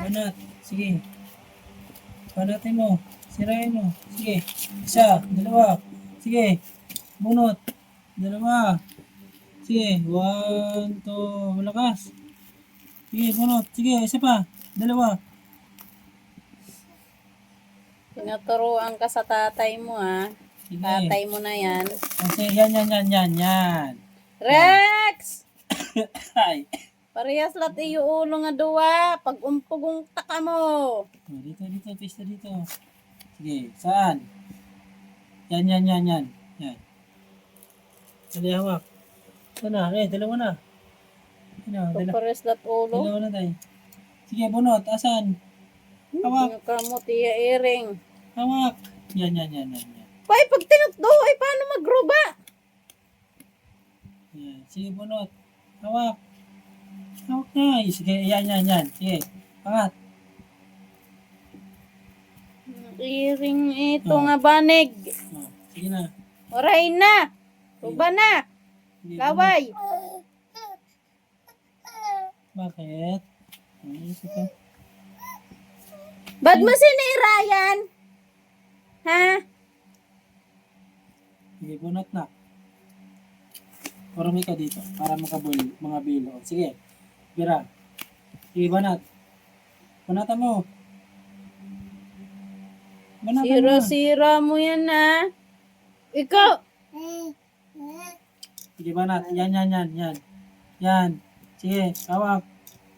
Banat. Sige. Banatin mo. Sirain mo. Sige. Isa. Dalawa. Sige. Bunot. Dalawa. Sige. 1, 2. Malakas. Sige. Bunot. Sige. Isa pa. Dalawa. Tinuturuan ka sa tatay mo, ha? Sige. Tatay mo na yan. Kasi yan. Rex! Ay. Parehas lahat iyo ulo nga duwa. Pag umpugong taka mo. Oh, dito. Pista dito. Sige. Saan? Yan. Yan. Dali hawak. Saan na? Dalawa na. Parehas lahat ulo. Dalawa na tayo. Sige, bunot. Asan? Hawak. Kamot iya iring. Hawak. Yan. Pay, pag tinutdo, ay paano magruba? Yan. Sige, bunot. Hawak. Hawak na. Sige, yan. Sige. Angat. Iring ito nga banig. Oh, sige na. Oray na. Ruba na. Sige, Laway. bunot. Bakit? Ay, sige. Ba't mo sinira yan? Ha? Sige, bunot na. Parami ka dito para makabul mga bilo. Sige. Bira. Sige, banat. Banatan mo. Banatan mo. Sira-sira mo yan, ha? Ikaw. Sige, banat. Yan. Yan. Sige, hawak.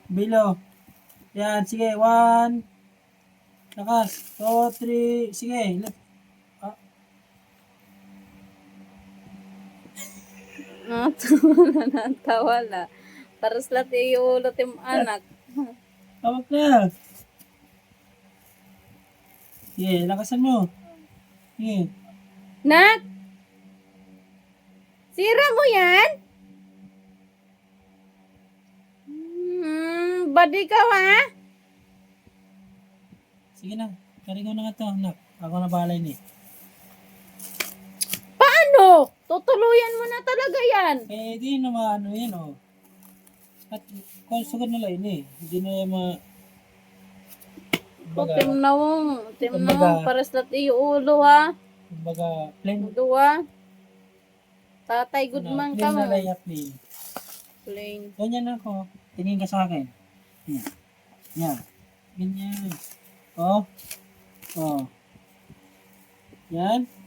Bilo. Yan, sige. 1. Lakas. 2, 3. Sige. Natawala. Paras lahat iyo ulo tim anak. Hawak na. Sige, lakasan mo. Sige. Nak? Sira mo yan? Badi ka, ha? Sige na. Karigaw na nga to, anak. Ako na bahala ni. Paano? Tutuluyan mo na talaga yan. Eh, di naman ano yan, oh. At kung sugod na lang ini. Hindi na yung mga... Timna mo, paras lahat iyo ulo, ha? Kumbaga, plain. Dua. Tatay Goodman ka Plain mo. na layak plain. Plain. Ganyan ako. Tingin ka sa akin. Yan. Yan. Ganyan. Oh. Yan. Oh.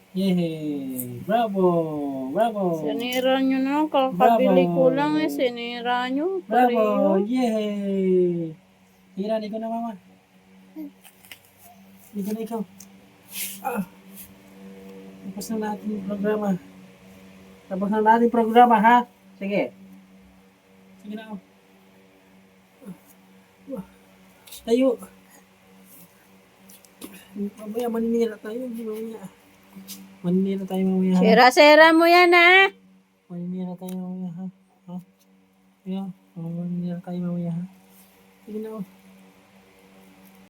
Yehey. Bravo. Sinira nyo na. Kakabili ko lang eh. Sinira nyo. Bravo. Pareho. Yehey. Tira, di ko na mama. Di ko na ikaw. Tapos na natin yung programa. Ha? Sige. Sige na. Tayo. Mamaya maninira tayo. Maninira tayo mamaya. Ha? Sira-sira mo yan, ha? Maninira tayo mamaya. Ha? Ayan. Maninira tayo mamaya. Ha? Sige na.